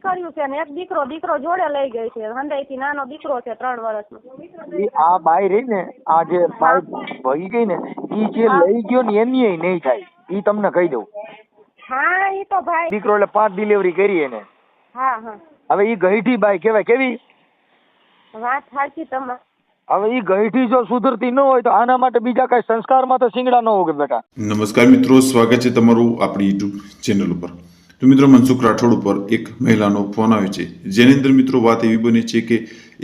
દીકરીઓ છે ને એક દીકરો જોડે લઈ ગઈ છે. હંડાઈ થી નાનો દીકરો છે 3 વર્ષનો. આ બાઈ રહી ને, આ જે બાઈ ભગી ગઈ ને, ઈ જે લઈ ગયો ને એની નહીં થાય, ઈ તમને કહી દઉં. હા ઈ તો ભાઈ દીકરો એટલે 5 ડિલિવરી કરી એને. હા હા હવે ઈ ગઈઠી બાઈ કહેવાય. કેવી વાત સાચી તમારી. હવે ઈ ગઈઠી જો સુધરતી ન હોય તો આના માટે બીજા કઈ સંસ્કારમાં તો શિંગડા ન હોગે બેટા. નમસ્કાર મિત્રો, સ્વાગત છે તમારું આપણી યુટ્યુબ ચેનલ ઉપર. તો મિત્રો, મનસુખ રાઠોડ ઉપર એક મહિલાનો ફોન આવે છે, જેની અંદર મિત્રો વાત એવી બની છે કે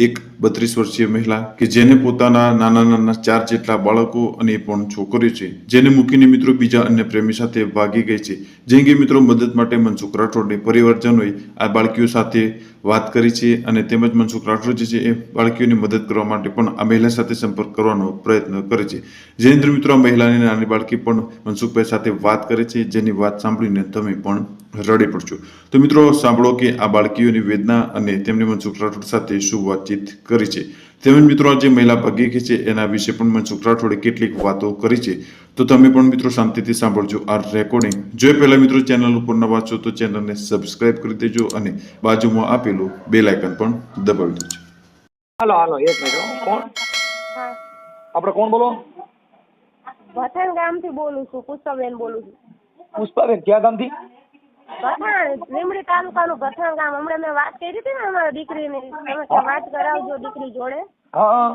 એક 32 વર્ષીય મહિલા કે જેને પોતાના નાના નાના 4 જેટલા બાળકો અને પણ છોકરીઓ છે, જેને મૂકીને મિત્રો બીજા અન્ય પ્રેમી સાથે ભાગી ગઈ છે. જે અંગે મિત્રો મદદ માટે મનસુખ રાઠોડને પરિવારજનોએ આ બાળકીઓ સાથે વાત કરી છે અને તેમજ મનસુખ રાઠોડ જે છે એ બાળકીઓની મદદ કરવા માટે પણ આ મહિલા સાથે સંપર્ક કરવાનો પ્રયત્ન કરે છે. જેની અંદર મિત્રો આ મહિલાની નાની બાળકી પણ મનસુખભાઈ સાથે વાત કરે છે, જેની વાત સાંભળીને તમે પણ રડી પડશો. તો મિત્રો સાંભળો કે આ બાળકીઓની વેદના અને તેમને મનસુખ રાઠોડ સાથે શું વાતચીત કરી છે. તેમજ મિત્રો જે મહિલા ભાગી ગઈ છે એના વિશે પણ મનસુખ રાઠોડે કેટલીક વાતો કરી છે. તો તમે પણ મિત્રો શાંતિથી સાંભળજો આ રેકોર્ડિંગ. જો પહેલા મિત્રો ચેનલ ઉપર નવા છો તો ચેનલને સબસ્ક્રાઇબ કરી દેજો અને બાજુમાં આપેલું બેલ આઇકન પણ દબાવી દેજો. હાલો એક મિનિટ. કોણ? હા આપણે કોણ બોલો? ભથાણ ગામથી બોલું છું. પુષ્પાબેન બોલું છું. પુષ્પાબેન ક્યાં ગામથી? ભથાણ લીંબડી તાલુકાનું ભથાણ ગામ. હમણાં મેં વાત કરી હતી ને અમારા દીકરીની, તમે કે વાત કરાવજો દીકરી જોડે. હા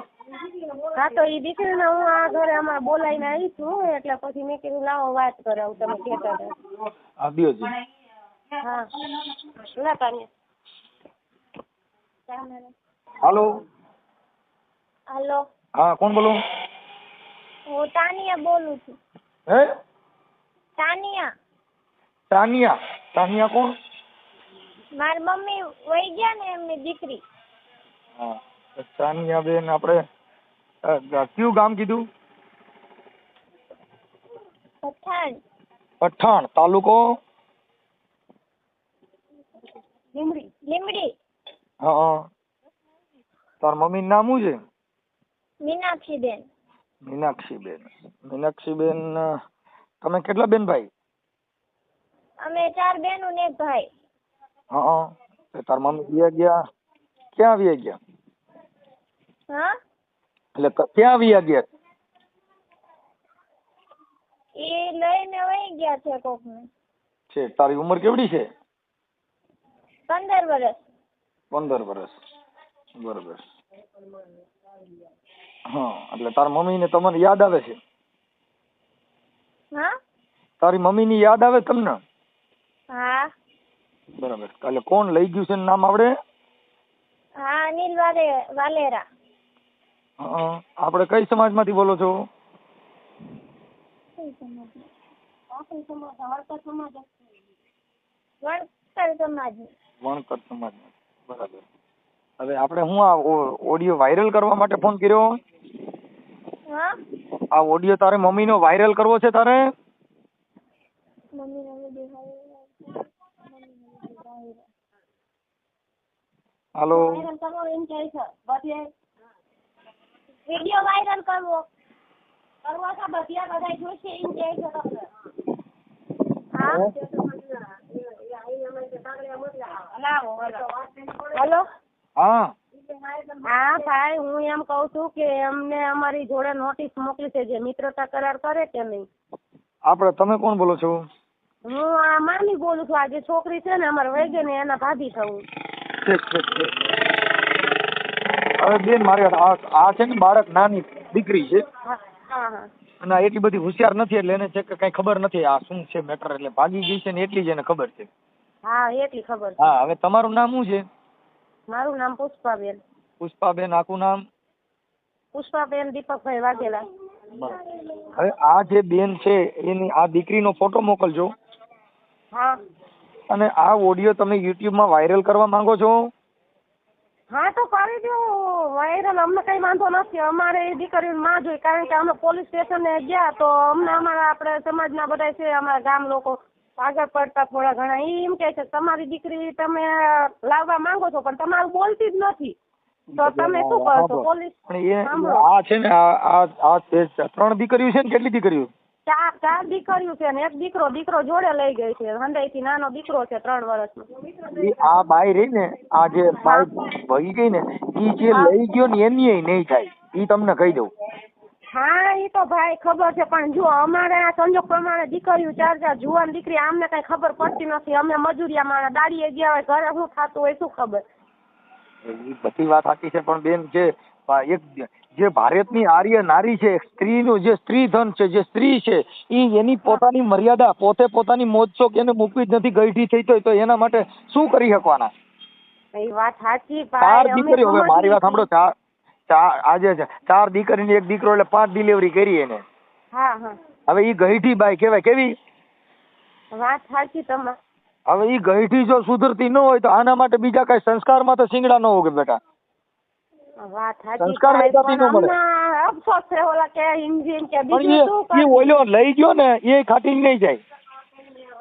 હા તો એ દીકરીને હું આ ઘરે અમારે બોલાવીને આવી છું, એટલે પછી મેં કીધું લાવો વાત કરાવું. તમે કહેતા હતા. હા દિયોજી. હા લા તાનિયા. હાલો. હાલો. હા કોણ બોલો? હું તાનિયા બોલું છું. હે? તાનિયા. તાનિયા કોણ? મારી મમ્મી વહી ગયા ને એમની દીકરી. હા તાનિયા બેન, આપણે કયું ગામ કીધું? પઠાણ તાલુકો લીંબડી. હા. તાર મમ્મી નામ શું છે? મીનાક્ષીબેન. મીનાક્ષીબેન, તમે કેટલા બેન ભાઈ? અમે 4 બહેનો ને 1 ભાઈ. હા. તાર મમ્મી વ્યા ગયા? ક્યાં વ્યા ગયા? હા એટલે ક્યાં વ્યા ગયા? એ લઈને વહી ગયા છે કોકને. છે. તારી ઉંમર કેવડી છે? 15 વર્ષ. 15 વર્ષ. બરોબર. હા એટલે તાર મમ્મી ને તમને યાદ આવે છે? હા તારી મમ્મી ની યાદ આવે તમને? હા બરાબર. એટલે કોણ લઈ ગયું છે નામ આવડે? હા અનિલ વાલેરા. આપણે કઈ સમાજ માંથી બોલો છો? વણકર સમાજ. બરાબર. હવે આપણે હું આ ઓડિયો વાયરલ કરવા માટે ફોન કર્યો? હા આ ઓડિયો તારે મમ્મી નો વાયરલ કરવો છે તારે? હાલો. વિડિયો વાયરલ કરવો છે બધા જોશે એમ કહે છે તમને. હેલો. હા ભાઈ, હું એમ કઉ છું કે અમને અમારી જોડે નોટિસ મોકલી છે, જે મિત્રતા કરાર કરે કે નહીં. તમે કોણ બોલો છો? હું આ મામી બોલું છું. આ જે છોકરી છે ને અમારે વહી ગઈ ને એના ભાભી થવું. હવે બેન મારે આ છે ને બાળક નાની દીકરી છે હા અને એટલી બધી હોશિયાર નથી, એટલે એને છે કે કઈ ખબર નથી આ શું છે મેટર. એટલે ભાગી ગઈ છે ને એટલી જ એને ખબર છે. હા એટલી ખબર છે. હા. હવે તમારું નામ શું છે? મારું નામ પુષ્પાબેન. પુષ્પાબેન. આખું નામ? પુષ્પાબેન દીપકભાઈ વાઘેલા. હવે આ જે બેન છે એની આ દીકરીનો ફોટો મોકલજો. હા. અને આ ઓડિયો તમે યુટ્યુબ માં વાયરલ કરવા માંગો છો? હા તો કરી દો વાયરલ. અમને કઈ વાંધો નથી. અમારે એ દીકરીની માં જોઈ, કારણ કે અમે પોલીસ સ્ટેશને ગયા તો અમને અમારા આપણે સમાજના બધા છે, અમારા ગામ લોકો આગળ પડતા થોડા ઘણા એમ કે છે તમારી દીકરી તમે લાવવા માંગો છો પણ તમારું બોલતી જ નથી, તો તમે શું કરો છો? પોલીસ આ છે ને આ 3 દીકરીઓ છે ને? કેટલી દીકરીઓ? ચાર દીકરીઓ છે ને એક દીકરો જોડે લઈ ગઈ છે. હંડાઈથી નાનો દીકરો છે 3 વર્ષનો. આ બાઈ રહી ને, આ જે બાઈ ભગી ગઈ ને, ઈ જે લઈ ગયો ને એની નહીં થાય, ઈ તમને કહી દઉં. હા ઈ તો ભાઈ ખબર છે, પણ જો અમારે આ સંજોગ પ્રમાણે દીકરીઓ 4 જુવાન દીકરી, અમને કઈ ખબર પડતી નથી. અમે મજૂરિયા માણસ દાડીએ ગયા હોય, ઘરે શું થતું હોય શું ખબર. એ બધી વાત સાચી છે, પણ બેન એક જે ભારતની આર્ય નારી છે, સ્ત્રીનું જે સ્ત્રી ધન છે, જે સ્ત્રી છે, ઈ એની પોતાની મર્યાદા, પોતાની મોજ શોખ એને મૂકવી જ નથી. ગઈઢી થઈ તો એના માટે શું કરી શકવાના? એ વાત સાચી 4 દીકરીઓ. હવે મારી વાત સાંભળો, આજે 4 દીકરી ને 1 દીકરો એટલે 5 ડિલિવરી કરી એને. હા. હવે ઈ ગઈઢી બાઈ કહેવાય. કેવી વાત સાચી તમારી. હવે ઈ ગઈઢી જો સુધરતી ન હોય તો આના માટે બીજા કઈ સંસ્કારમાં તો શિંગડા ન હોગે બેટા. વાત સાચી. સંસ્કાર વેચાતી ન મળે. અફસોસ છે ઓલા કે ઇન્જિન કે પણ બીજું શું કરે. ઈ ઓલ્યો લઈ ગયો ને એ ખાટી નહીં જાય.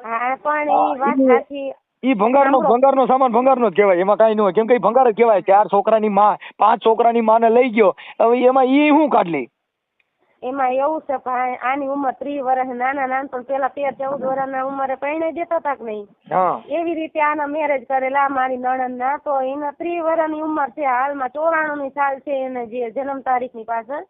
હા પણ ઈ વાત સાચી. ઈ ભંગારનો સામાન ભંગારનો જ કહેવાય, એમાં કાઈ ન હોય. કેમ કે ભંગાર જ કહેવાય. 4 છોકરાની માં, 5 છોકરાની માને લઈ ગયો. હવે એમાં ઈ શું કાઢલી? એમાં એવું છે ભાઈ, આની ઉંમર 30 વર્ષ, નાના પણ પેલા 13-14 વર્ષના ઉંમરે પરણાઈ દેતા હતા કે નહીં, એવી રીતે આના મેરેજ કરેલા મારી નણંદના. તો એના 30 વર્ષની ઉંમર છે, હાલમાં 94ની સાલ છે એને જે જન્મ તારીખની પાછળ.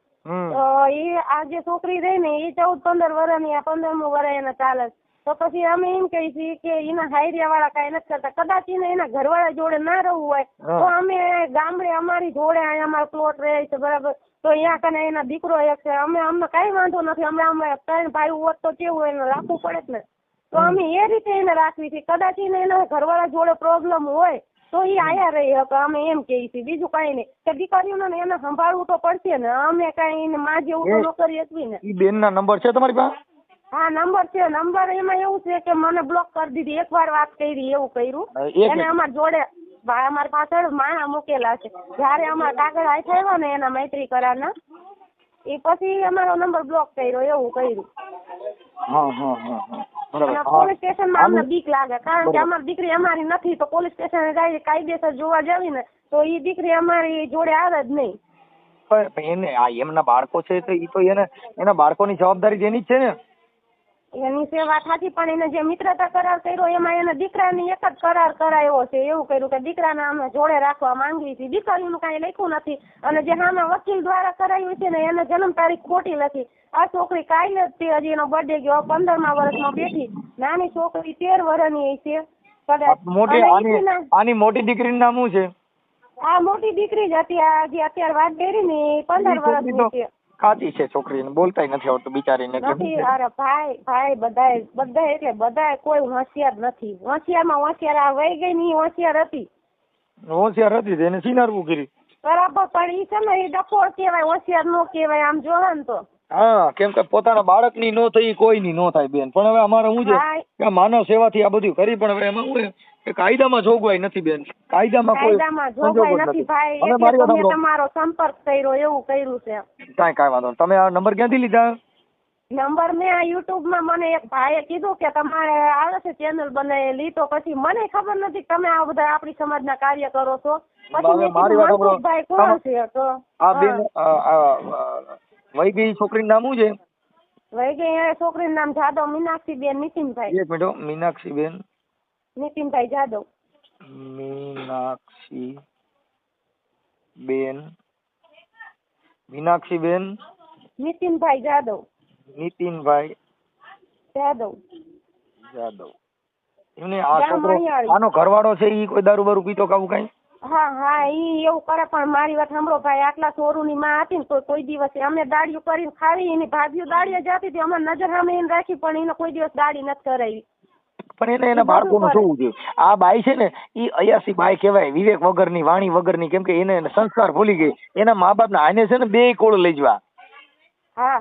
તો એ આ જે છોકરી રહી ને એ 14-15 વર્ષની, આ 15મું વર્ષ એને ચાલે. તો પછી અમે એમ કહી છીએ કે એના હાયરિયા વાળા કઈ નથી કરતા. કદાચ એને એના ઘરવાળા જોડે ના રહેવું હોય તો અમે ગામડે અમારી જોડે અહીંયા અમારો પ્લોટ રહે છે બરાબર, તો અહીંયા કને એના દીકરો એક છે. અમને કઈ વાંધો નથી. અમે 3 ભાઈ હોત તો કેવું એને રાખવું પડે જ ને. તો અમે એ રીતે એને રાખવી છે. કદાચ એને એના ઘરવાળા જોડે પ્રોબ્લેમ હોય તો એ આયા રહી શકે, અમે એમ કહીએ છીએ. બીજું કઈ નહીં. કે દીકરીઓને એને સંભાળવું તો પડશે ને. અમે કઈ માં જેવું તો ન કરી શકવી ને. ઈ બેન ના નંબર છે તમારી પાસે? હા નંબર છે. નંબર એમાં એવું છે કે મને બ્લોક કરી દીધી. એકવાર વાત કરી એવું કર્યું એને. અમારા જોડે અમારી પાછળ માણા મૂકેલા છે. જયારે અમારા કાગળ હાથ આવ્યા ને એના મૈત્રી કરારના, એ પછી અમારો નંબર બ્લોક કર્યો એવું કર્યું. પોલીસ સ્ટેશનમાં અમને બીક લાગે, કારણ કે અમારી દીકરી અમારી નથી. તો પોલીસ સ્ટેશન જાય કાયદેસર જોવા જાવી ને તો એ દીકરી અમારી જોડે આવે જ નહીં. પણ એને એમના બાળકો છે તો ઈ તો એના બાળકોની જવાબદારી એની જ છે ને. એની સેવા થાતી, પણ એને જે મિત્રતા કરાર કર્યો એમાં એને દીકરાની એક જ કરાર કરાયો છે. એવું કર્યું કે દીકરાને અમે જોડે રાખવા માંગીએ છીએ. દીકરીનું કઈ લખ્યું નથી. અને જે સામે વકીલ દ્વારા કરાયું છે ને એને જન્મ તારીખ ખોટી લખી. આ છોકરી કાલે જ હજી એનો બર્થડે ગયો, 15મા વર્ષમાં બેઠી. નાની છોકરી 13 વર્ષની છે. આની મોટી દીકરીનું નામ શું છે? આ મોટી દીકરી જ હતી. જે અત્યારે વાત કરી ને 15 વર્ષની છે. ખાતી છે છોકરીને, બોલતાય નથી આવડતું બિચારીને. અરે ભાઈ બધા એટલે બધા કોઈ હોશિયાર નથી. હોશિયારમાં હોશિયાર આ વહી ગઈ ની હોશિયાર હતી એને સિનારવું કરી બરાબર. પણ ઈ છે ને એ ડફોળ કહેવાય, હોશિયાર નો કહેવાય આમ જોવા ને તો. હા, કેમ કે પોતાના બાળકની નો થઈ કોઈની નો થાય બેન. પણ હવે અમારે શું છે કે માનવ સેવાથી આ બધું કરી, પણ હવે એમાં શું કે કાયદામાં જોગવાઈ નથી બેન. કાયદામાં જોગવાઈ નથી ભાઈ. એટલે તમે તમારો સંપર્ક કર્યો એવું કર્યું છે. કાંઈ વાંધો. તમે આ નંબર ક્યાંથી લીધા? નંબર મેં આ યુટ્યુબ માં મને એક ભાઈએ કીધું કે તમારે આવે છે ચેનલ બનાવેલી. તો પછી મને ખબર નથી તમે આ બધા આપણી સમાજના કાર્ય કરો છો. પછી ભાઈ કોણ છે? તો આ બેન વહી ગઈ છોકરીનું નામ શું છે? વહી ગઈ છોકરીનું નામ જાદવ મીનાક્ષીબેન નીતિનભાઈ. એક મિનિટ. મીનાક્ષીબેન નીતિનભાઈ જાદવ. મીનાક્ષીબેન નીતિનભાઈ જાદવ. નીતિનભાઈ જાદવ. એમને આ છોકરો આનો ઘરવાળો છે ઈ કોઈ દારૂ બારૂ પીતો કાવું કઈ? હા ઈ એવું કરે. પણ મારી વાત સાંભળો ભાઈ, આટલા ચોરુની માં હતી ને તો કોઈ દિવસ અમે દાડીઓ કરીને ખાવી. એની ભાભીઓ દાડીએ જતી હતી, અમે નજર સામે એને રાખી, પણ એને કોઈ દિવસ દાડી નથી કરાવી. પણ એના બાળકોનું શું છે? આ બાઈ છે ને ઈ અયાસી બાઈ કહેવાય, વિવેક વગરની, વાણી વગરની. કેમ કે એને સંસ્કાર ભૂલી ગઈ. એના મા બાપ ના આને છે ને 2 કોળ લઈ જવા. હા,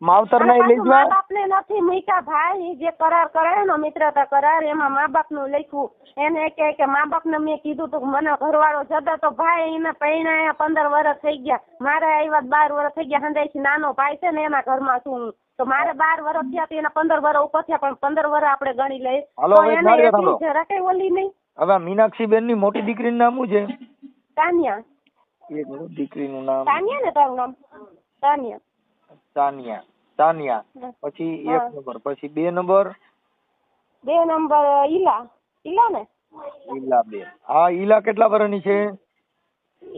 માવતર ના લઈ જવા. મા બાપ ને નથી મૂક્યા ભાઈ. જે કરાર કરાયો ને મિત્રતા કરાર, એમાં મા બાપ નું લખ્યું. એને કે મા બાપ ને મેં કીધું તું મને ઘરવાળો જતો તો ભાઈ એને પૈણા 15 વર્ષ થઈ ગયા. મારે આવ્યા 12 વર્ષ થઈ ગયા. હંદાઈથી નાનો ભાઈ છે ને એના ઘરમાં છું. તો મારે 12 વર્ષ થયા એના 15 વર્ષ ઉપર થયા. પણ 15 વર્ષ આપણે ગણી લઈએ તો એને જરા કઈ ઓલી નહીં. હવે મીનાક્ષીબેન ની મોટી દીકરીનું નામ શું છે? તાનિયા. એક દીકરીનું નામ તાનિયા ને તારું નામ? તાનિયા. સાનિયા. પછી 1 નંબર, પછી 2 નંબર 2 નંબર ઈલા ને ઈલાબેન. હા, ઈલા કેટલા વર્ષની છે?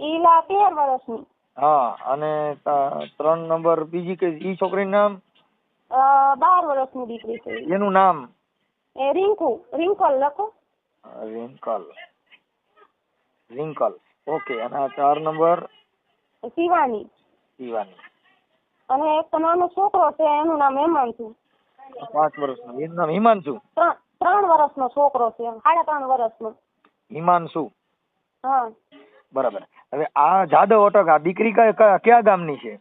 ઈલા 13 વર્ષની. હા, અને 3 નંબર બીજી કે ઈ છોકરીનું નામ? 12 વર્ષની દીકરી છે. એનું નામ? એ રિંકલ લખો. રિંકલ. ઓકે. અને 4 નંબર? શિવાની. અને એક નાનો છોકરો છે, એનું નામ હિમાંશુ. 5 વર્ષનો. એનું નામ હિમાંશુ? 3 વર્ષનો છોકરો છે, 3.5 વર્ષનો. હિમાંશુ. હા. બરાબર. હવે આ જાદવ અટક, આ દીકરી કયા ગામની છે?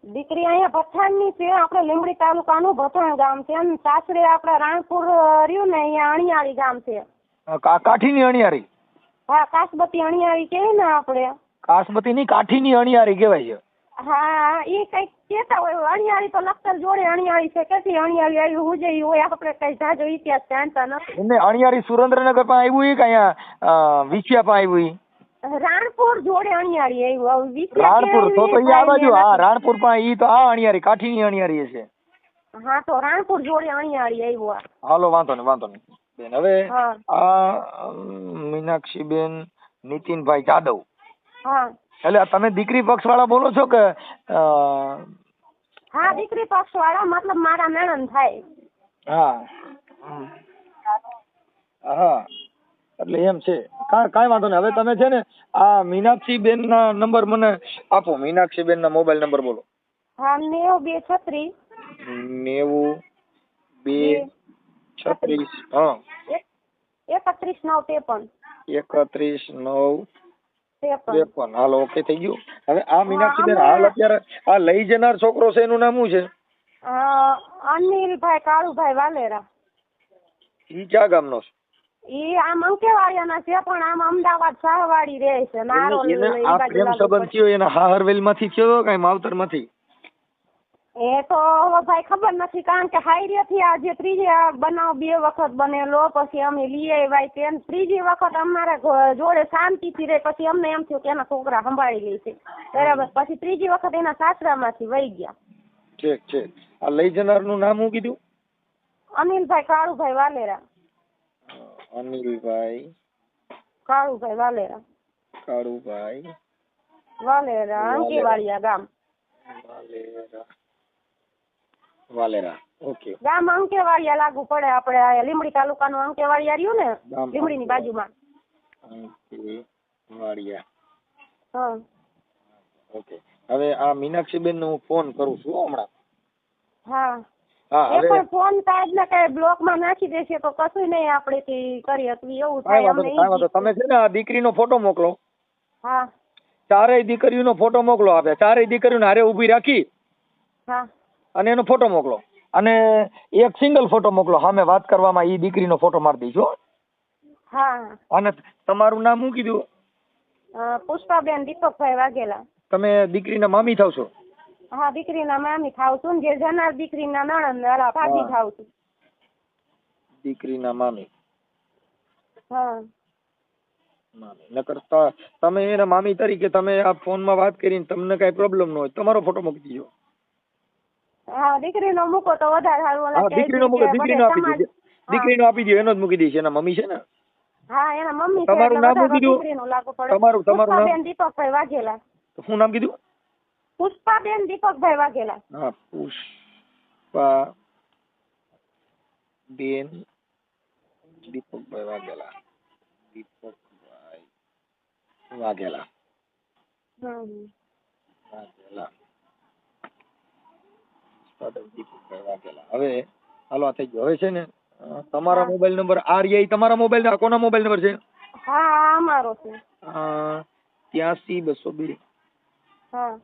દીકરી અહીંયા ભથાણની છે, આપણે લીંબડી તાલુકાનું ભથાણ ગામ છે. અને સાસરે આપણે રાણપુર રહ્યું ને, અહીંયા અણિયાળી ગામ છે. કાઠીની અણિયારી? હા, કાસબતી અણિયાળી કહેવાય ને આપણે. કાસબતીની કાઠીની અણિયારી કહેવાય છે. હા, એ કઈક કેતા હોય. અણિયાળી તો લખતર જોડે અણિયાળી છે. કેટલી અણિયાળી આવી હું જઈ હોય, આપણે કઈ જાજો ઇતિહાસ જાણતા નથી. એમને અણિયાળી સુરેન્દ્રનગર પણ આવ્યું કે અહીંયા વિછિયા પણ આવ્યું? રાણપુર જોડે અણિયાળી આવ્યું. રાણપુર તો આ બાજુ. હા, રાણપુર પણ ઈ તો આ અણિયારી કાઠીની અણિયારી છે. હા, તો રાણપુર જોડે અણિયાળી આવ્યું. હાલો, વાંધો નહીં બેન. હવે આ મીનાક્ષીબેન નીતિનભાઈ જાદવ. હા. એટલે તમે દીકરી પક્ષ વાળા બોલો છો કે? હા, દીકરી પક્ષ વાળા, મતલબ મારા નણંદ થાય. હા, એટલે એમ છે. કાંઈ વાંધો નહીં. હવે તમે છે ને આ મીનાક્ષીબેન ના નંબર મને આપો. મીનાક્ષીબેન ના મોબાઈલ નંબર બોલો. હા, 9236 9236. હા, 31953. 31953. હાલો, ઓકે, થઈ ગયું. હવે આ મીનાક્ષીબેન હાલ અત્યારે આ લઈ જનાર છોકરો છે, એનું નામ શું છે? અનિલભાઈ કાળુભાઈ વાલેરા. ઈ ક્યાં ગામનો છે? ઈ આમ અંકેવાડિયાના છે, પણ આમ અમદાવાદ શાહવાડી રહે છે. નારોલ આ પ્રેમ સંબંધ થયો એના હાહરવેલ માંથી થયો કઈ માવતર માંથી? એ તો ભાઈ ખબર નથી, કારણ કે હાઈરેથી આજે ત્રીજી બનાવ 2 વખત બનેલો. પછી અમે લઈ આવ્યા તે ત્રીજી વખત અમારા જોડે શાંતિથી રહે. પછી અમને એમ થયું કે એના છોકરા સંભાળી લે છે, બરાબર. પછી ત્રીજી વખત એના સાસરામાંથી વહી ગયા. ઠીક. આ લઈ જનાર નું નામ શું કીધું? અનિલભાઈ કાળુભાઈ વાલેરા. અનિલભાઈ કાળુભાઈ વાલેરા, અંકેવાડિયા ગામ. વાલેરા. ઓકે. ગામ અંકેવાડિયા લાગુ પડે. આપણે લીંબડી તાલુકાનું અંકેવાડિયા રહ્યું ને, લીંબડી ની બાજુમાં. અંકેવાડિયા. હા. ઓકે. હવે આ મીનાક્ષીબેન નો હું ફોન કરું છું હમણાં. હા. હા, હવે પણ ફોન તાજ ને કઈ બ્લોક માં નાખી દેશે તો કશું નહીં આપણે કરી શકીએ. એવું થાય અમને. તમે છે ને આ દીકરીનો ફોટો મોકલો. હા. 4 દીકરીઓનો ફોટો મોકલો. આપે 4 દીકરીઓને હારે ઊભી રાખી. હા. અને એનો ફોટો મોકલો. અને એક સિંગલ ફોટો મોકલો. સામે વાત કરવામાં ઈ દીકરીનો ફોટો મારી દઈશું. હા. અને તમારું નામ શું કીધું? પુષ્પાબેન દીપકભાઈ વાઘેલા. તમે દીકરીના મામી થાવ છો? હા, દીકરીના મામી થાવ છું. જે જનાર દીકરીના નણંદ ભાભી થાવ છું. દીકરીના મામી. હા. મામી નકર તમે એના મામી તરીકે તમે આ ફોનમાં વાત કરીને તમને કઈ પ્રોબ્લેમ ન હોય તમારો ફોટો મૂકી દીજો. હા, દીકરીનો મૂકો તો વધારે સારું. હા, દીકરીનો મૂકો. દીકરીનો આપી દો. એનો જ મૂકી દઈશ. એના મમ્મી છે ને? હા, એના મમ્મી. તમારું નામ શું કીધું? તમારું નામ? દીપકભાઈ વાઘેલા. શું નામ કીધું? પુષ્પાબેન દીપકભાઈ વાઘેલા. હા, પુષ્પાબેન દીપકભાઈ વાઘેલા. વાઘેલા. હવે હાલો, આ થઈ ગયો. હવે છે ને તમારા મોબાઈલ નંબર આ રહ્યા તમારા મોબાઈલ કોના મોબાઈલ નંબર છે? હા, અમારો છે. 83-202. હા.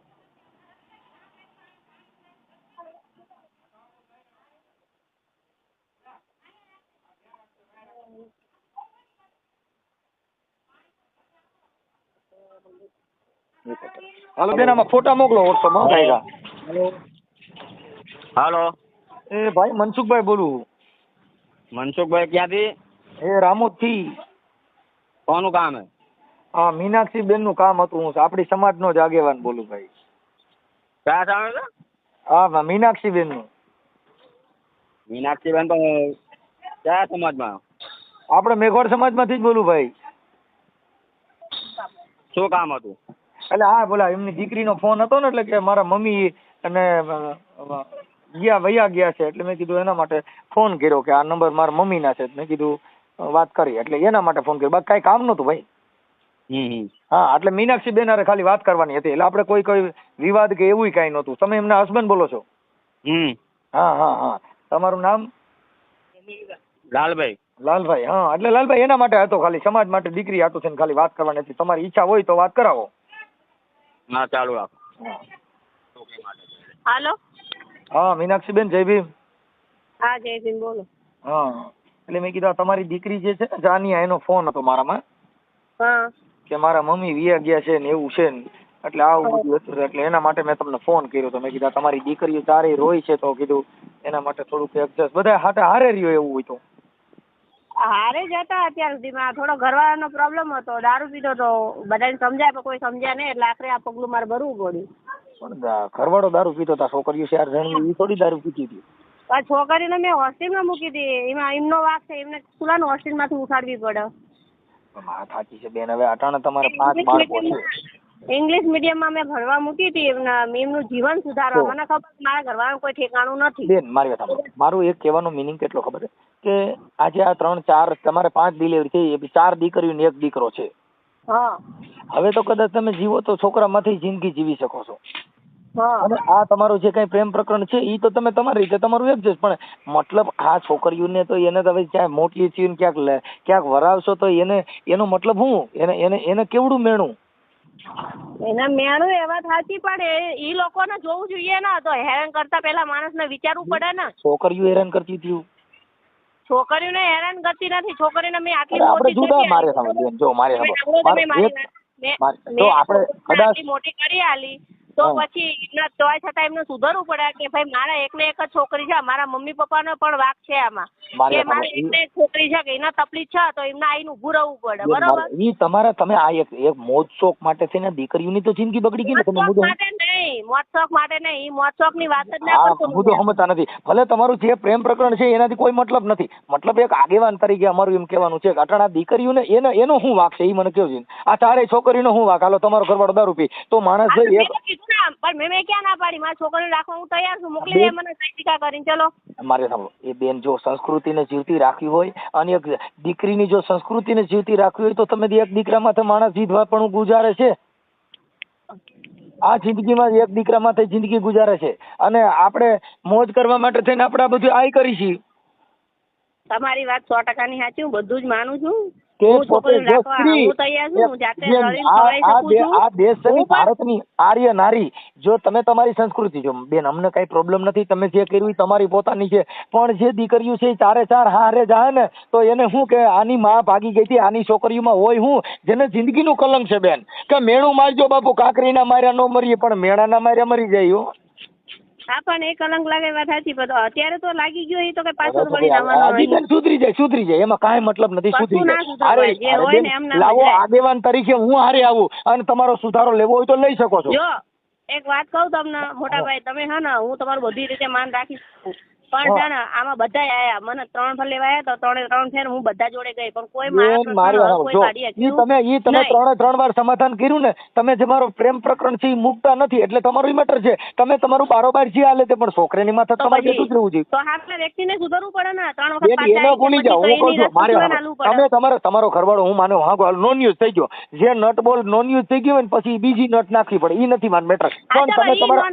હાલો બેન, આમાં ફોટા મોકલો વોટ્સઅપમાં. હાલો. એ ભાઈ મનસુખભાઈ બોલું. મનસુખભાઈ ક્યાંથી? એ રામોદ થી. કોનું કામ હે? હા, મીનાક્ષી બેન નું કામ હતું. હું આપણી સમાજ નો જ આગેવાન બોલું ભાઈ. ક્યાં સામે છે? હા મીનાક્ષીબેન નું. મીનાક્ષીબેન તો કયા સમાજમાં? આપણે મેઘોડ સમાજમાંથી જ બોલું ભાઈ. શું કામ હતું? એટલે હા બોલા એમની દીકરીનો ફોન હતો ને, એટલે કે મારા મમ્મી અને વયા ગયા છે, એટલે મેં કીધું એના માટે ફોન કર્યો કે આ નંબર મારા મમ્મીના છે. મેં કીધું વાત કરી, એટલે એના માટે ફોન કર્યો. બાકી કાંઈ કામ નહોતું ભાઈ. હા એટલે મીનાક્ષીબેન હારે ખાલી વાત કરવાની હતી, એટલે આપણે કોઈ વિવાદ કે એવું કાંઈ નહોતું. તમે એમના હસબન્ડ બોલો છો? હા હા હા. તમારું નામ? લાલભાઈ. લાલભાઈ. હા એટલે લાલભાઈ એના માટે હતો, ખાલી સમાજ માટે દીકરી હાટુ થઈને ખાલી વાત કરવાની હતી. તમારી ઈચ્છા હોય તો વાત કરાવો. ના ચાલુ રાખો. હાલો. હા મીનાક્ષીબેન જય ભીમ. હા જય ભીમ બોલો. હા એટલે મેં કીધું તમારી દીકરી જે છે ને જાનિયા, એનો ફોન હતો મારામાં હા કે મારા મમ્મી વિયા ગયા છે ને એવું છે ને, એટલે આવું બધું હતું. એટલે એના માટે મેં તમને ફોન કર્યો. તો મેં કીધું તમારી દીકરીઓ ચારેય રોય છે, તો કીધું એના માટે થોડુંક એડજસ્ટ બધા હારે રહ્યો એવું હોય તો. હારે જ હતા અત્યાર સુધીમાં. થોડો ઘરવાળાનો પ્રોબ્લેમ હતો, દારૂ પીધો તો. બધાને સમજાય પણ કોઈ સમજ્યા નહીં, એટલે આખરે આ પગલું મારે ભરવું પડ્યું. પણ ઘરવાળો દારૂ પીતો હતા, છોકરીઓ 4 જણ એ થોડી દારૂ પીતી હતી. પણ છોકરીને મેં હોસ્ટેલમાં મૂકી હતી, એમાં એમનો વાંક છે, એમને ખુલ્લાનું હોસ્ટેલમાંથી ઉઠાડવી પડે. વાત સાચી છે બેન. હવે અટાણે તમારે 5 બાળકો છે. ઇંગ્લિશ મીડિયમમાં મેં ભણવા મૂકી હતી એમનું જીવન સુધારવા. મને ખબર મારા ઘરવાળાનું કોઈ ઠેકાણું નથી. બેન મારી વાત સાંભળો. મારું એક કહેવાનો મિનિંગ કેટલો ખબર છે કે આજે આ 3 4 તમારે 5 ડિલિવરી થઈ, 4 દીકરીઓ ને 1 દીકરો છે. હા હવે તો કદાચ તમે જીવો તો છોકરામાંથી જિંદગી જીવી શકો છો. હા અને આ તમારું જે કઈ પ્રેમ પ્રકરણ છે એ તો તમે તમારી રીતે તમારું એડજસ્ટ, પણ મતલબ આ છોકરીઓને તો એને તો હવે ક્યાંય મોટી થઈને ક્યાંક વરાવશો તો એનો મતલબ શું? એને કેવડું મેણું? એના મેણું એ વાત સાચી, પણ એ લોકોને જોવું જોઈએ ને. તો હેરાન કરતા પેલા માણસને વિચારવું પડે ને. છોકરીઓ હેરાન કરતી હતી? છોકરીઓને હેરાન કરતી નથી. છોકરીને મેં આટલી આપણે મોટી જુદા મારે સાંભળો બેન, જો મારે આટલી મોટી કરી આલી તો પછી એમના તોય છતાં એમને સુધરવું પડે કે ભાઈ મારા એકને એક જ છોકરી છે, મારા મમ્મી પપ્પાનો પણ વાક છે આમાં કે મારે એકને એક છોકરી છે કે એના તકલીફ છે, તો એમને આઈને ઉભું રહેવું પડે. બરોબર. ઈ તમારા તમે આ એક મોજ શોખ માટે છે ને, દીકરીઓની તો જિંદગી બગડી ગઈ ને. તમે મુદ્દો માટે નહીં, મોજ શોખ માટે નહીં, મોજ શોખ ની વાત જ ના કરતો. મુદ્દો સમજતા નથી. ભલે તમારું જે પ્રેમ પ્રકરણ છે એનાથી કોઈ મતલબ નથી. મતલબ એક આગેવાન તરીકે અમારું એમ કહેવાનું છે કે અટાણા દીકરીઓને એનો શું વાક છે એ મને કહો છે. આ 4 છોકરીનો શું વાક? હાલો તમારો ઘરવાળો દારૂ પી તો માણસ પણ મેં ક્યાં ના પાડી? મારી છોકરીને રાખવા હું તૈયાર છું. મોકલી દે મને સૈતિકા કરીને. ચલો મારે સાંભળો એ બેન, જો સંસ્કૃતિને જીવતી રાખવી હોય અને એક દીકરીની જો સંસ્કૃતિને જીવતી રાખવી હોય તો તમે એક દીકરામાંથી માણસ જીતવા પણ ગુજારે છે. આ જિંદગીમાં એક દીકરામાંથી જિંદગી ગુજારે છે, અને આપણે મોજ કરવા માટે થઈને આપણે આ બધું આઈ કરી છીએ. તમારી વાત 100% ની સાચી, હું બધું જ માનું છું. આ દેશ છે ભારતની આર્ય નારી. જો તમે તમારી સંસ્કૃતિ જો બેન, અમને કઈ પ્રોબ્લેમ નથી, તમે જે કર્યું તમારી પોતાની છે, પણ જે દીકરીઓ છે 4 હારે જાય ને તો એને શું કે આની માં ભાગી ગઈ હતી, આની છોકરીઓમાં હોય હું જેને જિંદગીનું કલંક છે બેન, કે મેણું મારજો બાપુ, કાકરીના માર્યા ન મરીએ પણ મેણાના માર્યા મરી જાય. હા પણ એ કલંક લાગે વાત સાચી, પણ અત્યારે તો લાગી ગયો એ તો કે પાછળ વળી જવાનો. સુધરી જાય એમાં કાંઈ મતલબ નથી. સુધરી જાય. લાવો આગેવાન તરીકે હું હારે આવું અને તમારો સુધારો લેવો હોય તો લઈ શકો છો. જો એક વાત કહું તમને મોટા ભાઈ, તમે હા ને હું તમારું બધી રીતે માન રાખી શકું, પણ છે ને આમાં બધા આયા, મને 3 ફર લેવા આવ્યા તો 3 ફેર હું બધા જોડે ગઈ, પણ કોઈ તમે 3 વાર સમાધાન કર્યું ને, તમે જે મારો પ્રેમ પ્રકરણ છે એ મુકતા નથી, એટલે તમારું મેટર છે. તમે તમારું બારોબાર જે હાલે તે પણ છોકરીની માથે તમારે કેટલું જ રહેવું જોઈએ. તો હાથના વ્યક્તિને સુધરવું પડે ને. 3 વખત એનો ભૂલી જાઓ. હું કહું છું મારે તમારો ઘરવાળો હું માનો હા નોન યુઝ થઈ ગયો, જે નટ બોલ નોન યુઝ થઈ ગયો ને પછી બીજી નટ નાખવી પડે, એ નથી માન મેટર. પણ તમે તમારા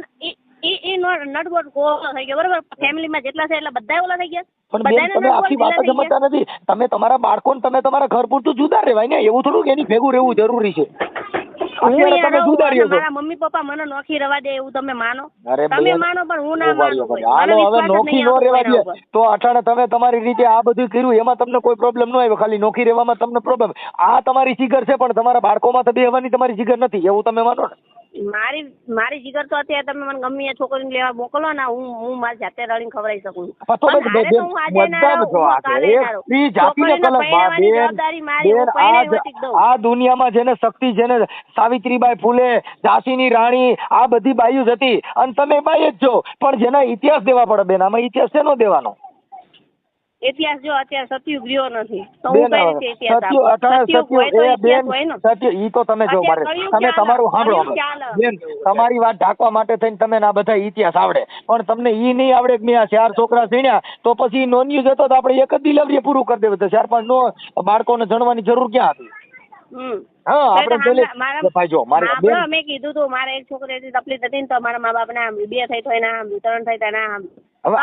નટબોટ ઓલો થઈ ગયો, બરોબર. ફેમિલીમાં જેટલા છે એટલે બધા ઓલા થઈ ગયા. પણ બેન તમે આખી વાત સમજતા નથી. તમે તમારા બાળકોને તમે તમારા ઘર પૂરતું જુદા રહેવાય ને, એવું થોડું કે એની ભેગું રહેવું જરૂરી છે. મારા મમ્મી પપ્પા મને નોખી રવા દે એવું તમે માનો? તમે માનો પણ હું ના માનું. હાલો હવે નોખી નો રહેવા દે તો અટાણે તમે તમારી રીતે આ બધું કર્યું એમાં તમને કોઈ પ્રોબ્લેમ ન આવ્યો, ખાલી નોખી રહેવામાં તમને પ્રોબ્લેમ. આ તમારી જીગર છે પણ તમારા બાળકોમાં તો બેહવાની તમારી જીગર નથી, એવું તમે માનો ને? મારી જીગર તો અત્યારે તમે મને ગમે એ છોકરીને લેવા મોકલો ને હું મારી જાતે રડીને ખવડાવી શકું છું. પણ પણ હારે તો હું આજે ના રહું, હું કાલે ના રહું. સ્ત્રી જાતિને છોકરીને કલંક પરણાવવાની જવાબદારી મારી, હું પરણાવી વટી જ દઉં. આ દુનિયામાં જેને શક્તિ, જેને સાવિત્રીબાઈ ફૂલે, ઝાંસીની રાણી, આ બધી બાઈઓ જ હતી અને તમે બાઈ જ છો, પણ જેના ઇતિહાસ દેવા પડે બેન. આમાં ઇતિહાસ શેનો દેવાનો? ઇતિહાસ જો અત્યારે સતયુગ રહ્યો નથી તો હું કઈ રીતે ઇતિહાસ આપું? સતયુગ હોય તો ઇતિહાસ હોય ને. સત્ય ઈ તો તમે જો મારે તમે તમારું સાંભળો બેન, તમારી વાત ઢાંકવા માટે થઈને તમે આ બધા ઇતિહાસ આવડે, પણ તમને ઈ નહીં આવડે કે મેં આ 4 છોકરા સીણ્યા તો પછી નો ન્યૂઝ હતો તો આપણે એક જ ડિલિવરી પૂરું કરી દેવું. 4-5 નો બાળકોને જણવાની જરૂર ક્યાં હતી? હા, આપણે પેલે ભાઈ જો મારે મેં કીધું તું મારે એક છોકરી તકલીફ હતી ને તો મારા મા બાપ ના 2 થઈ તો ના 3 થઈ તો ના. હવે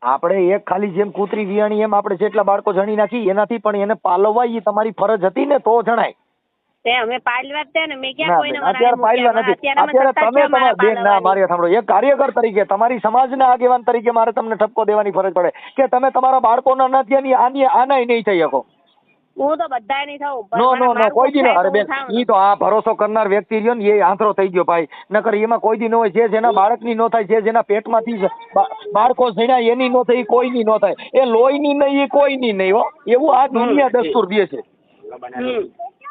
આપણે એક ખાલી જેમ કૂતરી વિયાણી એમ આપણે જેટલા બાળકો જણી નાખી એનાથી પણ એને પાલવવા એ તમારી ફરજ હતી ને તો જણાય. અમે પાલવા જ ને મેં ક્યાં કોઈને અત્યારે પાલવા નથી. અત્યારે તમે તમારા બેન ના મારી સાંભળો, એક કાર્યકર તરીકે તમારી સમાજના આગેવાન તરીકે મારે તમને ઠપકો દેવાની ફરજ પડે કે તમે તમારા બાળકોના નથી આનાય નહીં થઈ શકો. હું તો બધાય નહીં થાઉં. નો કોઈ દી ન. અરે બેન ઈ તો આ ભરોસો કરનાર વ્યક્તિ રહ્યો ને એ આંતરો થઈ ગયો ભાઈ. નકર એમાં કોઈ દી ન હોય. જે જેના બાળકની નો થાય, જે જેના પેટમાંથી બાળકો જણ્યા એની નો થાય, કોઈની નો થાય. એ લોહીની નહીં, એ કોઈની નહીં હો. એવું આ દુનિયા દસ્તુર દે છે.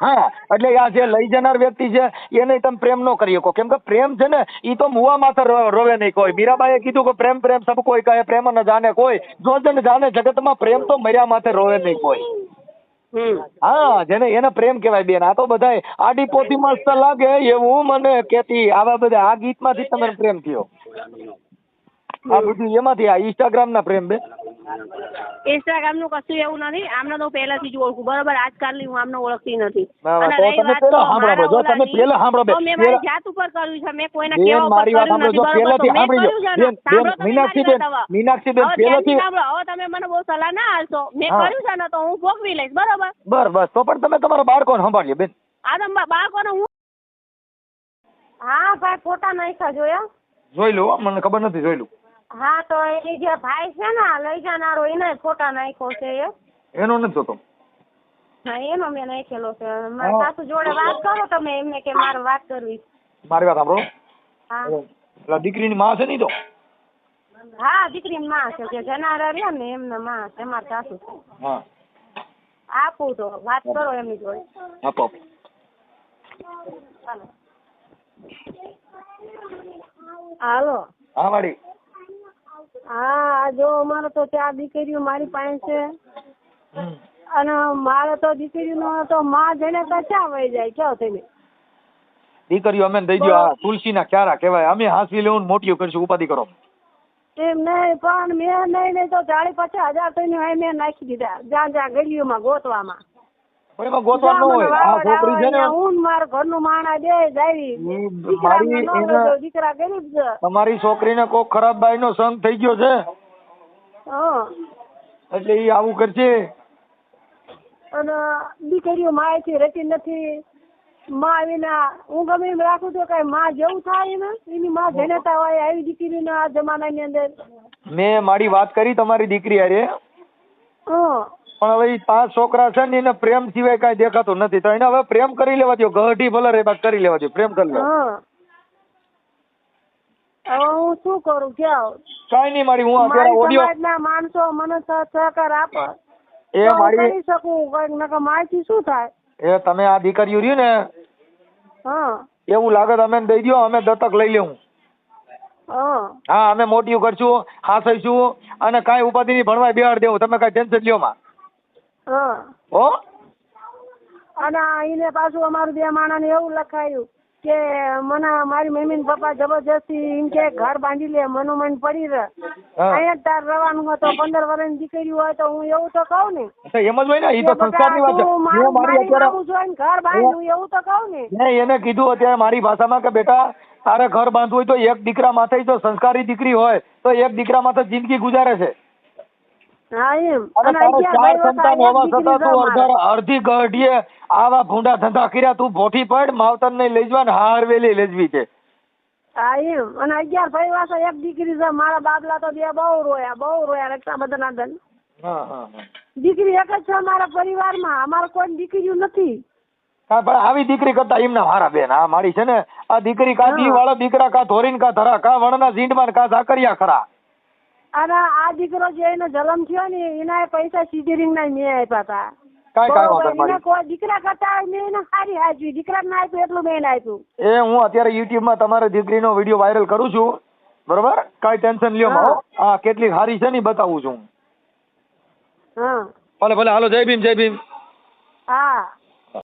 હા, એટલે આ જે લઈ જનાર વ્યક્તિ છે એને તમે પ્રેમ ન કરી શકો. કેમ કે પ્રેમ છે ને ઈ તો મુવા માથે રોવે નહીં કોઈ. મીરાબાઈએ કીધું કે પ્રેમ પ્રેમ સબ કોઈ કહે, પ્રેમ ન જાણે કોઈ. જો જન જાણે જગતમાં પ્રેમ તો મર્યા માથે રોવે નહીં કોઈ. હા, જેને એને પ્રેમ કહેવાય બેન. આ તો બધા આડી પોતી મસ્ત લાગે એવું મને કેતી આવા બધા આ ગીત માંથી તમે પ્રેમ થયો. આ બધું એમાંથી આ ઇન્સ્ટાગ્રામ ના પ્રેમ બેન. ઇન્સ્ટાગ્રામ નું કશું એવું નથી. આમને તો પહેલાથી જ ઓળખું બરોબર. આજકાલની હું આમને ઓળખતી નથી. જાત ઉપર કર્યું છે મેં કોઈને કેવા મીનાક્ષી બેન પહેલાથી. હવે તમે મને બહુ સલાહ ના આલશો. મેં કર્યું છે ને તો હું ભોગવી લઈશ બરોબર. બસ તો પણ તમે તમારા બાળકોને સંભાળ્યો બેન. આ તો બાળકોને હું હા ભાઈ ફોટા નાખ્યા જોયા? જોઈ લો, મને ખબર નથી, જોઈ લો. હા તો એ જે ભાઈ છે ને લઈ જનારો એને ફોટા નાખ્યો છે એનો નથી જોતો. હા એનો મેં નાખેલો છે. મારા સાસુ જોડે વાત કરો તમે એમને કે મારે વાત કરવી. મારી વાત સાંભળો. હા, પેલા દીકરીની માં છે નહીં તો? હા દીકરીની માં છે જે જનારા રહ્યા ને એમના માં છે. મારા સાસુ છે. હા આપું તો વાત કરો એમની જોડે. આપો. હાલો. હા વાડી. હા જો અમારે તો 4 દીકરીઓ મારી પાસે છે અને મારે તો દીકરીનો તો માં જેને કચા વહી જાય કયો તમે. દીકરીઓ અમે દઈ દો. આ તુલસીના ક્યારા કહેવાય. અમે હાંસવી લેવું મોટીઓ કરશું, ઉપાધિ કરો. એમ નહીં પણ મેં નહીં તો 40-50 હજાર તો મેં નાખી દીધા જ્યાં ગલીઓમાં ગોતવામાં. એમાં ગોતવા ન હોય. આ છોકરી છે ને હું મારા ઘરનું માણા દે જાય દીકરા ગરીબ છે. તમારી છોકરીને કોઈ ખરાબ બાઈનો સંગ થઈ ગયો છે એટલે એ આવું કરશે. અને દીકરીઓ માએથી રહેતી નથી. માં વિના હું ગમે એમ રાખું તો કઈ માં જેવું થાય ને એની માં જનેતા હોય આવી દીકરીને આ જમાનાની અંદર. મેં મારી વાત કરી તમારી દીકરી હારે. પણ હવે 5 છોકરા છે ને એને પ્રેમ સિવાય કઈ દેખાતું નથી. તો એને હવે પ્રેમ કરી લેવા દો. ગઢી ભલે રે બાદ કરી લેવા દો. પ્રેમ કરી લેવા. હવે હું શું કરું ક્યાં? કઈ નહીં મારી હું અત્યારે ઓડિયો સમાજના માણસો મને સહકાર આપે એ મારી કરી શકું કઈક નકર મારથી શું થાય. એ તમે આ દીકરીઓ રહ્યું ને એવું લાગે અમે દઈ દો. અમે દત્તક લઈ લેવું. હા અમે મોટી કરશું, હાસઈશું અને કાંઈ ઉપાધિ ની ભણવાય બેહાડ દેવું. તમે કઈ ટેન્શન લ્યો માં. હો અને એને પાછું અમારું 2 માણસને એવું લખાયું કે મને મારી મમ્મી ને પપ્પા જબરજસ્તી એમ કે ઘર બાંધી લે મનોમન પડી રહે અહીંયા તાર રહેવાનું હોય તો 15 વર્ષની દીકરી હોય તો હું એવું તો કહું ને. એમ જ હોય ને. એ તો સંસ્કારની વાત છે. હું મારી અત્યારે ઘર બાંધવું એવું તો કહું ને. એને કીધું અત્યારે મારી ભાષામાં કે બેટા તારે ઘર બાંધવું હોય તો એક દીકરા માથે જો સંસ્કારી દીકરી હોય તો એક દીકરા માથે જિંદગી ગુજારે છે. હા એમ. અને તારે 4 સંતાન હોવા છતાં તું અડધી ગઢીએ આવા ભૂંડા ધંધા કર્યા. તું ભોઠી પડ માવતર ને લઈ જવા ને હારવેલી લેજવી છે. હા એમ. અને 11 ભાઈ વાસા એક દીકરી છે. મારા બાબલા તો 2 બહુ રોયા રક્ષાબંધન ના દન. દીકરી એક જ છે અમારા પરિવારમાં. અમારે કોઈ દીકરીઓ નથી. હા પણ આવી દીકરી કરતા એમના મારા બેન આ મારી છે ને આ દીકરી કા દી વાળા દીકરા કા ધોરીન કા ધરા કા વણના ઝીંડમાં કા ઝાકરિયા ખરા. અને આ દીકરો જે એનો જન્મ થયો ને એના પૈસા સીધીરીંગ ના મેં આપ્યા હતા. કાંઈ વાંધો એને કોઈ દીકરા કરતા મેં એને સારી આપ્યું, દીકરા ના આપ્યું એટલું મેં આપ્યું. એ હું અત્યારે યુટ્યુબ માં તમારી દીકરીનો વિડીયો વાયરલ કરું છું, બરોબર? કાંઈ ટેન્શન લ્યો માં. હા કેટલી સારી છે ને બતાવું છું. હા ભલે ભલે હાલો, જય ભીમ જય ભીમ. હા.